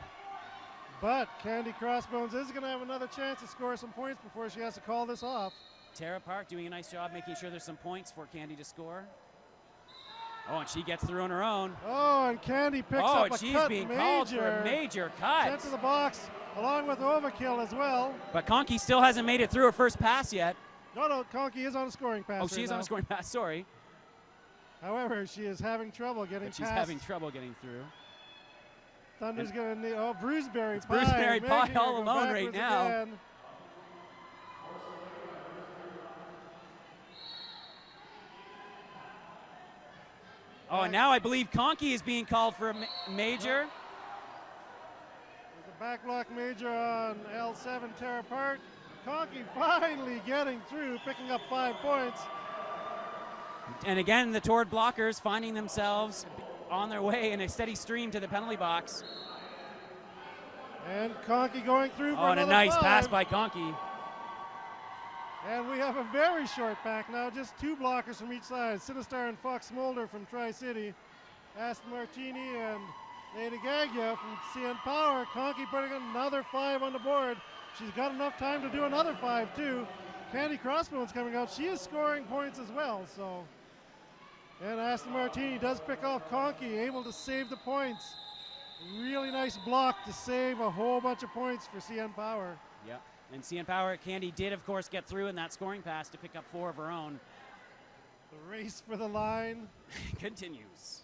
S2: But Candy Crossbones is going to have another chance to score some points before she has to call this off.
S1: Tara Park doing a nice job making sure there's some points for Candy to score. Oh, and she gets through on her own.
S2: Oh, and Candy picks
S1: Oh,
S2: up
S1: and
S2: a
S1: she's
S2: cut
S1: being
S2: major.
S1: called for a major cut.
S2: Sent to the box, along with Overkill as well.
S1: But Conkey still hasn't made it through her first pass yet.
S2: No, Conkey is on a scoring pass.
S1: Oh, she is on a scoring pass, sorry.
S2: However, she is having trouble getting
S1: But she's
S2: past.
S1: having trouble getting through.
S2: Thunder's going to need, Bruceberry
S1: It's Bruceberry Pie all alone right now.
S2: Again.
S1: Oh, and now I believe Conkey is being called for a major.
S2: There's a back block major on L7 Tara Park. Conkey finally getting through, picking up 5 points.
S1: And again, the Tord blockers finding themselves on their way in a steady stream to the penalty box.
S2: And Conkey going through for
S1: Oh, and a
S2: another
S1: nice
S2: 5.
S1: pass by Conkey.
S2: And we have a very short pack now, just 2 blockers from each side. Sinistar and Fox Smolder from Tri-City. Aston Martini and Lady Gaggia from CN Power. Conkey putting another 5 on the board. She's got enough time to do another 5 too. Candy Crossbones coming out. She is scoring points as well, so. And Aston Martini does pick off Conkey, able to save the points. Really nice block to save a whole bunch of points for CN Power.
S1: Yep. And CN Power, Candy did, of course, get through in that scoring pass to pick up 4 of her own.
S2: The race for the line
S1: continues.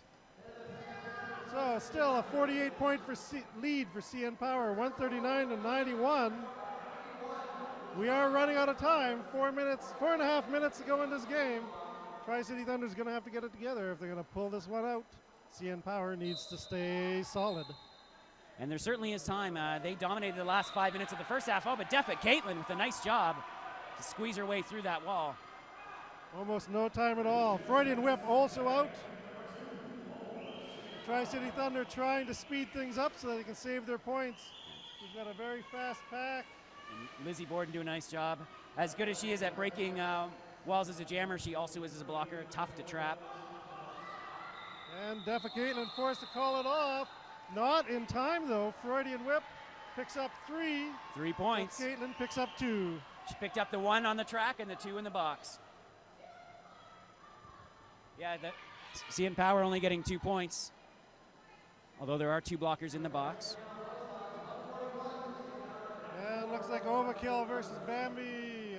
S2: So still a 48-point lead for CN Power, 139-91. We are running out of time. 4.5 minutes to go in this game. Tri-City Thunder's going to have to get it together if they're going to pull this one out. CN Power needs to stay solid.
S1: And there certainly is time. They dominated the last 5 minutes of the first half. Oh, but Deffa Caitlin with a nice job to squeeze her way through that wall.
S2: Almost no time at all. Freudian Whip also out. Tri-City Thunder trying to speed things up so they can save their points. We've got a very fast pack.
S1: And Lizzie Borden doing a nice job. As good as she is at breaking walls as a jammer, she also is as a blocker. Tough to trap.
S2: And Deffa Caitlin forced to call it off. Not in time though. Freudian Whip picks up 3.
S1: 3 points.
S2: Caitlin picks up 2.
S1: She picked up the 1 on the track and the 2 in the box. Yeah, CN Power only getting 2 points. Although there are 2 blockers in the box.
S2: And looks like Overkill versus Bambi.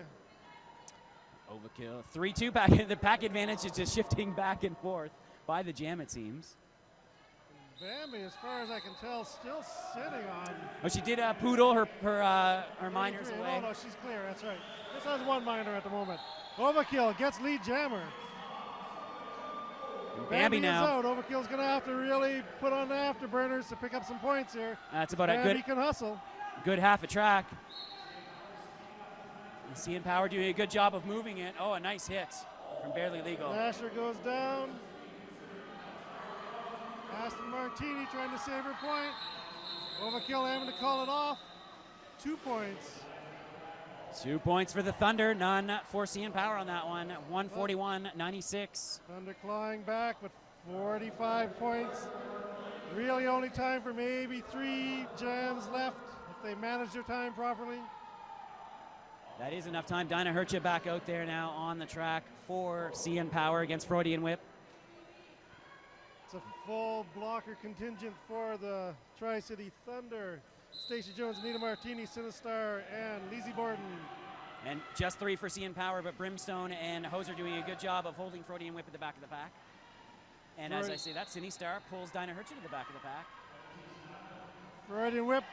S1: Overkill. 3-2 pack. The pack advantage is just shifting back and forth by the jam, it seems.
S2: Bambi, as far as I can tell, still sitting on.
S1: Oh, she did poodle her minors away.
S2: No, she's clear. That's right. This has 1 minor at the moment. Overkill gets lead jammer.
S1: And Bambi now.
S2: Is out. Overkill's going to have to really put on the afterburners to pick up some points here.
S1: That's about
S2: Bambi
S1: a good.
S2: can hustle.
S1: Good half a track. And CN Power doing a good job of moving it. Oh, a nice hit from Barely Legal.
S2: Nasher goes down. Aston Martini trying to save her point. Overkill having to call it off. 2 points.
S1: 2 points for the Thunder, none for CN Power on that one. 141-96.
S2: Thunder clawing back with 45 points. Really only time for maybe 3 jams left if they manage their time properly.
S1: That is enough time. Dinah Hercha back out there now on the track for CN Power against Freudian Whip.
S2: It's a full blocker contingent for the Tri-City Thunder. Stacey Jones, Nita Martini, Sinistar, and Lizzie Borden.
S1: And just 3 for CN Power, but Brimstone and Hoser doing a good job of holding Freudian Whip at the back of the pack. And as I say that, Cine Star pulls Dinah Hercha to the back of the pack.
S2: Freudian whip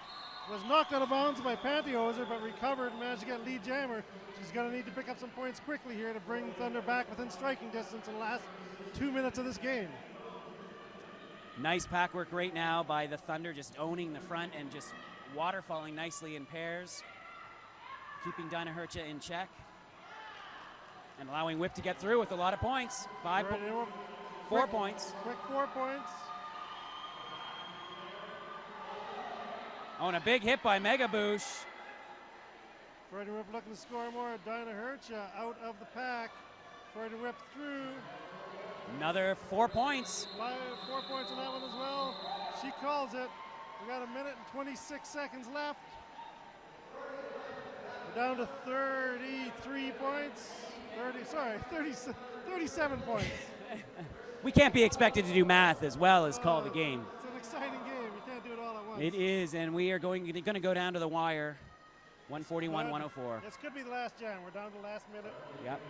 S2: was knocked out of bounds by Pantyhose, but recovered and managed to get lead jammer. She's going to need to pick up some points quickly here to bring Thunder back within striking distance in the last 2 minutes of this game.
S1: Nice pack work right now by the Thunder, just owning the front and just waterfalling nicely in pairs, keeping Dinah Hercha in check and allowing Whip to get through with a lot of points. 4 points.
S2: Quick 4 points.
S1: Oh, and a big hit by Mega Boosh.
S2: Freudian Whip looking to score more. Dinah Hercha out of the pack. Freudian Whip through.
S1: Another 4 points.
S2: 4 points on that one as well. She calls it. We got 1 minute and 26 seconds left. We're down to 33 points. 37 points.
S1: We can't be expected to do math as well as call the game.
S2: It's an exciting game. You can't do it all at once.
S1: It is, and we are going to go down to the wire. 141-104.
S2: This could be the last jam. We're down to the last minute.
S1: Yep.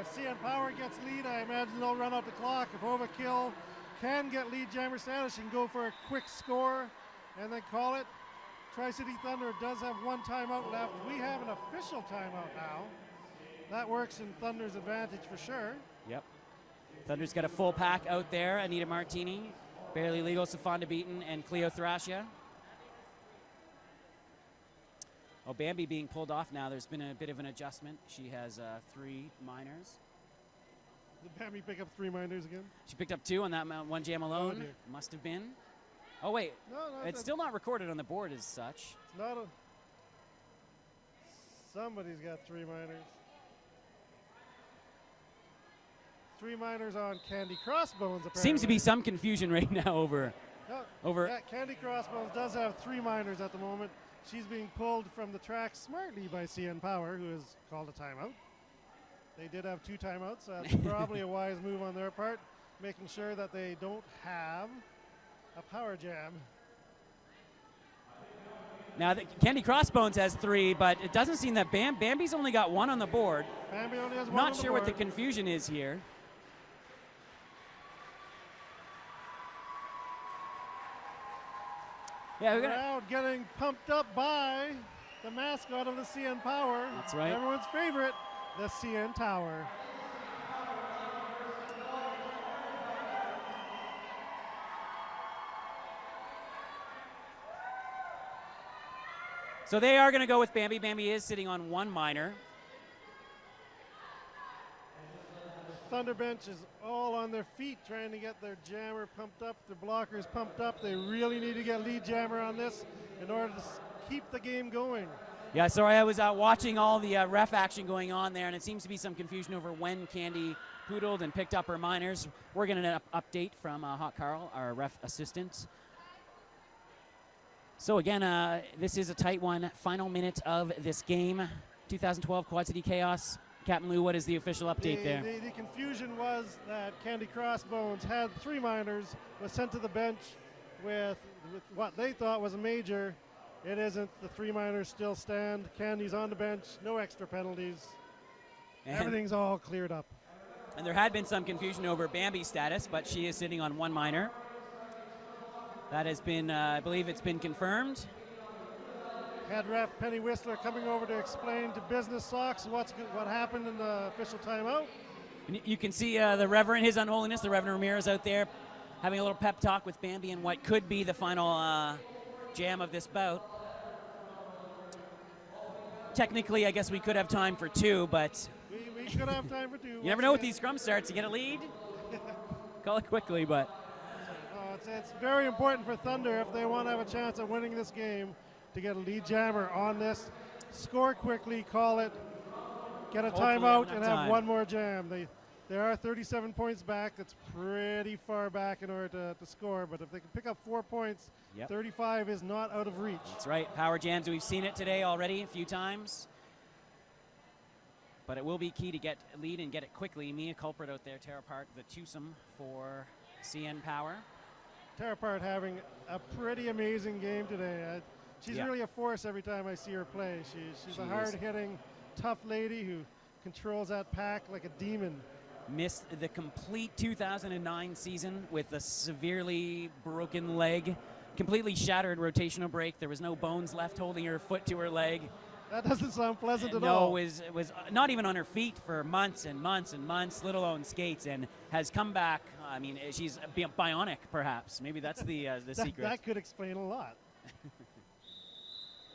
S2: If CN Power gets lead, I imagine they'll run out the clock. If Overkill can get lead jammer status, she can go for a quick score and then call it. TriCity Thunder does have 1 timeout left. We have an official timeout now. That works in Thunder's advantage for sure.
S1: Yep. Thunder's got a full pack out there. Anita Martini, Barely Legal, Safanda Beaton, and Cleo Thrascia. Oh, Bambi being pulled off now. There's been a bit of an adjustment. She has 3 minors.
S2: Did Bambi pick up 3 minors again?
S1: She picked up 2 on that one jam alone.
S2: Oh,
S1: must have been. Oh, wait.
S2: No,
S1: it's still not recorded on the board as such.
S2: It's not a... Somebody's got 3 minors. 3 minors on Candy Crossbones, apparently.
S1: Seems to be some confusion right now over...
S2: Yeah, Candy Crossbones does have 3 minors at the moment. She's being pulled from the track smartly by CN Power, who has called a timeout. They did have 2 timeouts, so that's probably a wise move on their part, making sure that they don't have a power jam.
S1: Now, Candy Crossbones has 3, but it doesn't seem that Bambi's only got 1 on the board.
S2: Bambi only has 1
S1: Not
S2: on the
S1: sure
S2: board.
S1: what the confusion is here. Yeah, we're
S2: crowd getting pumped up by the mascot of the CN Power.
S1: That's right.
S2: Everyone's favorite, the CN Tower.
S1: So they are going to go with Bambi. Bambi is sitting on 1 minor.
S2: The Thunder bench is all on their feet trying to get their jammer pumped up, their blockers pumped up. They really need to get lead jammer on this in order to keep the game going.
S1: Yeah, sorry, I was watching all the ref action going on there, and it seems to be some confusion over when Candy poodled and picked up her minors. We're getting an update from Hawk Carl, our ref assistant. So again, this is a tight one. Final minute of this game. 2012 Quad City Chaos. Captain Lou, what is the official update there?
S2: The confusion was that Candy Crossbones had 3 minors, was sent to the bench with what they thought was a major. It isn't. The 3 minors still stand. Candy's on the bench. No extra penalties. And everything's all cleared up.
S1: And there had been some confusion over Bambi's status, but she is sitting on 1 minor. That has been, I believe it's been confirmed.
S2: Head ref Penny Whistler coming over to explain to Business Sox what happened in the official timeout.
S1: And you can see the Reverend, His Unholiness, the Reverend Ramirez out there having a little pep talk with Bambi in what could be the final jam of this bout. Technically, I guess we could have time for 2, but...
S2: We could have time for 2.
S1: You never know with these scrum starts. You get a lead, call it quickly, but...
S2: It's very important for Thunder if they want to have a chance at winning this game to get a lead jammer on this. Score quickly, call it, get a timeout, and have 1 more jam. They are 37 points back. That's pretty far back in order to score, but if they can pick up 4 points, 35 is not out of reach.
S1: That's right. Power jams, we've seen it today already a few times. But it will be key to get a lead and get it quickly. Mia Culprit out there, tear apart the twosome for CN Power.
S2: Tear apart having a pretty amazing game today. She's really a force every time I see her play. She's a hard-hitting, tough lady who controls that pack like a demon.
S1: missed the complete 2009 season with a severely broken leg, completely shattered rotational break. There was no bones left holding her foot to her leg.
S2: That doesn't sound pleasant at
S1: No,
S2: all.
S1: it was not even on her feet for months and months and months, let alone skates, and has come back. I mean, she's bionic, perhaps. Maybe that's the secret.
S2: That could explain a lot.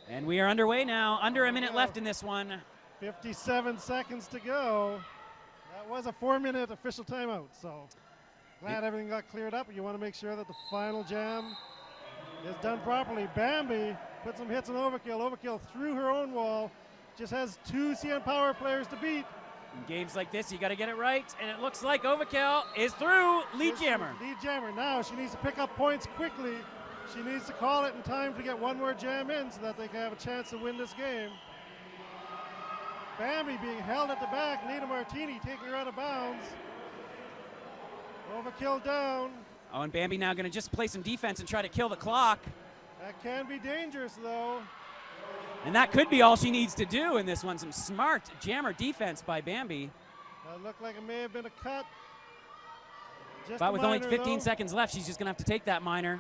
S1: And we are underway now. Under a minute left in this one.
S2: 57 seconds to go. That was a 4-minute official timeout, so glad everything got cleared up. You want to make sure that the final jam is done properly. Bambi put some hits on Overkill. Overkill through her own wall. Just has 2 CN Power players to beat.
S1: In games like this, you got to get it right, and it looks like Overkill is through. Lead jammer.
S2: Lead jammer. Now she needs to pick up points quickly. She needs to call it in time to get one more jam in so that they can have a chance to win this game. Bambi being held at the back. Nita Martini taking her out of bounds. Overkill down.
S1: Oh, and Bambi now going to just play some defense and try to kill the clock.
S2: That can be dangerous, though.
S1: And that could be all she needs to do in this one. Some smart jammer defense by Bambi.
S2: That looked like it may have been a cut. Just
S1: But with only
S2: minor,
S1: 15
S2: though.
S1: seconds left, she's just going to have to take that minor.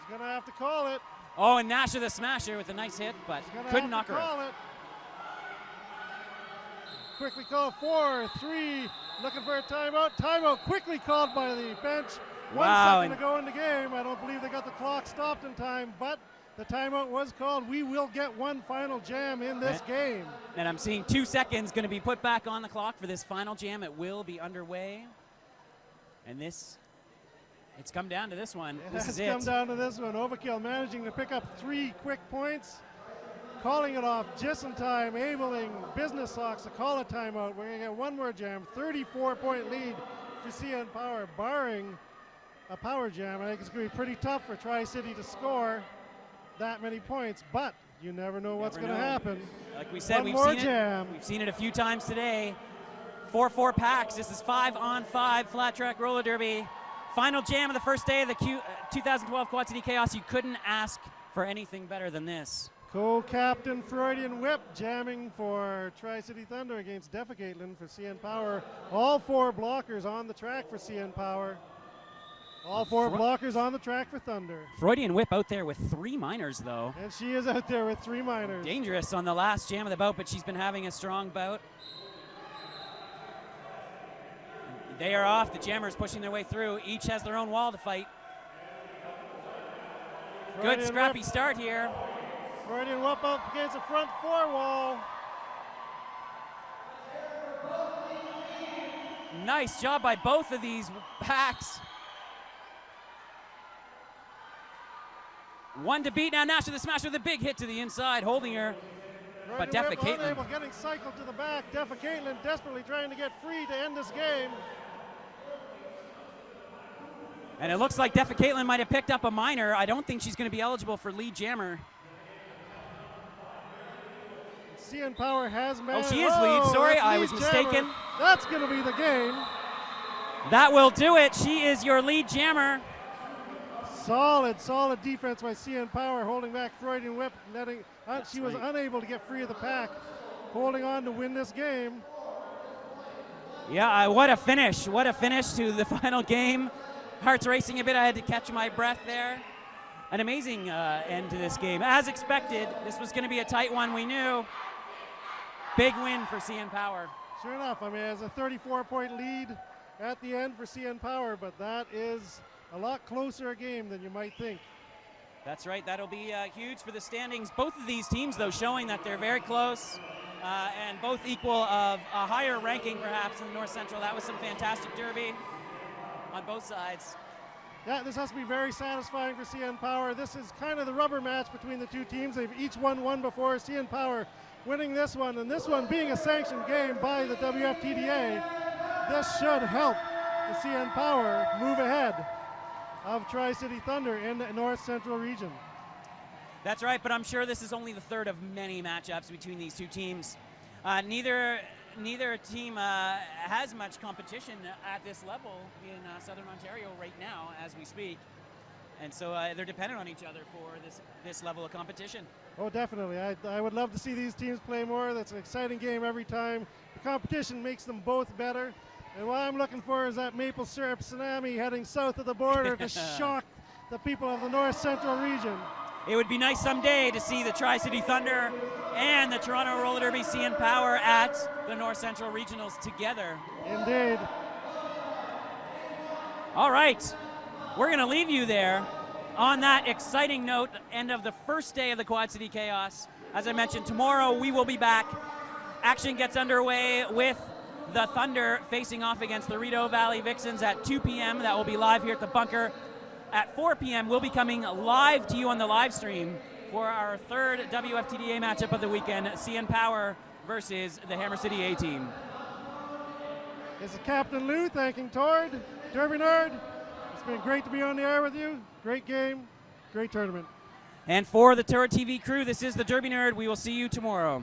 S2: She's going to have to call it.
S1: Oh, and Nasher the Smasher with a nice hit, but couldn't knock her out.
S2: Call it. Quickly called 4, 3, looking for a timeout. Timeout quickly called by the bench.
S1: Wow,
S2: 1 second to go in the game. I don't believe they got the clock stopped in time, but the timeout was called. We will get one final jam in this game.
S1: And I'm seeing 2 seconds going to be put back on the clock for this final jam. It will be underway. And it's come down to this one. This is it.
S2: It's come down to this one. Overkill managing to pick up 3 quick points. Calling it off just in time, enabling Business Sox to call a timeout. We're going to get one more jam. 34-point lead for CN Power, barring a power jam. I think it's going to be pretty tough for TriCity to score that many points, but you never know what's going to happen.
S1: Like we said,
S2: we've
S1: seen it a few times today. 4-4 packs. This is 5-on-5 flat track roller derby. Final jam of the first day of the 2012 Quad City Chaos. You couldn't ask for anything better than this.
S2: Co-captain Freudian Whip jamming for Tri-City Thunder against Defecatelin for CN Power. All 4 blockers on the track for CN Power. All 4 blockers on the track for Thunder.
S1: Freudian Whip out there with 3 minors, though.
S2: And she is out there with 3 minors.
S1: Dangerous on the last jam of the bout, but she's been having a strong bout. They are off. The jammers pushing their way through. Each has their own wall to fight. Good scrappy start here.
S2: Freudian Whip up against the front 4 wall.
S1: Nice job by both of these packs. One to beat now. Nasher the Smasher with a big hit to the inside, holding her. But Defecatelin
S2: getting cycled to the back. Defecatelin desperately trying to get free to end this game.
S1: And it looks like Defecatelin might have picked up a minor. I don't think she's going to be eligible for lead jammer.
S2: CN Power has man.
S1: Oh, she is lead. Sorry, I was mistaken.
S2: Jammer. That's going to be the game.
S1: That will do it. She is your lead jammer.
S2: Solid defense by CN Power, holding back Freudian Whip. She was unable to get free of the pack, holding on to win this game.
S1: Yeah, what a finish. What a finish to the final game. Heart's racing a bit. I had to catch my breath there. An amazing end to this game. As expected, this was going to be a tight one, we knew. Big win for CN Power.
S2: Sure enough, I mean, it's a 34-point lead at the end for CN Power, but that is a lot closer a game than you might think.
S1: That's right. That'll be huge for the standings. Both of these teams, though, showing that they're very close and both equal of a higher ranking, perhaps, in the North Central. That was some fantastic derby on both sides.
S2: Yeah, this has to be very satisfying for CN Power. This is kind of the rubber match between the two teams. They've each won one before. CN Power winning this one, and this one being a sanctioned game by the WFTDA. This should help the CN Power move ahead of Tri-City Thunder in the North Central region.
S1: That's right, but I'm sure this is only the third of many matchups between these two teams. Neither team has much competition at this level in Southern Ontario right now as we speak. And so they're dependent on each other for this level of competition.
S2: Oh, definitely. I would love to see these teams play more. That's an exciting game every time. The competition makes them both better. And what I'm looking for is that maple syrup tsunami heading south of the border to shock the people of the North Central region.
S1: It would be nice someday to see the Tri-City Thunder and the Toronto Roller Derby CN Power at the North Central Regionals together.
S2: Indeed.
S1: All right, we're going to leave you there on that exciting note, end of the first day of the Quad City Chaos. As I mentioned, tomorrow we will be back. Action gets underway with the Thunder facing off against the Rideau Valley Vixens at 2 p.m. That will be live here at the bunker. At 4 p.m., we'll be coming live to you on the live stream for our third WFTDA matchup of the weekend, CN Power versus the Hammer City A-Team.
S2: This is Captain Lou thanking Tord, Derby Nerd. It's been great to be on the air with you. Great game, great tournament.
S1: And for the Tour TV crew, this is the Derby Nerd. We will see you tomorrow.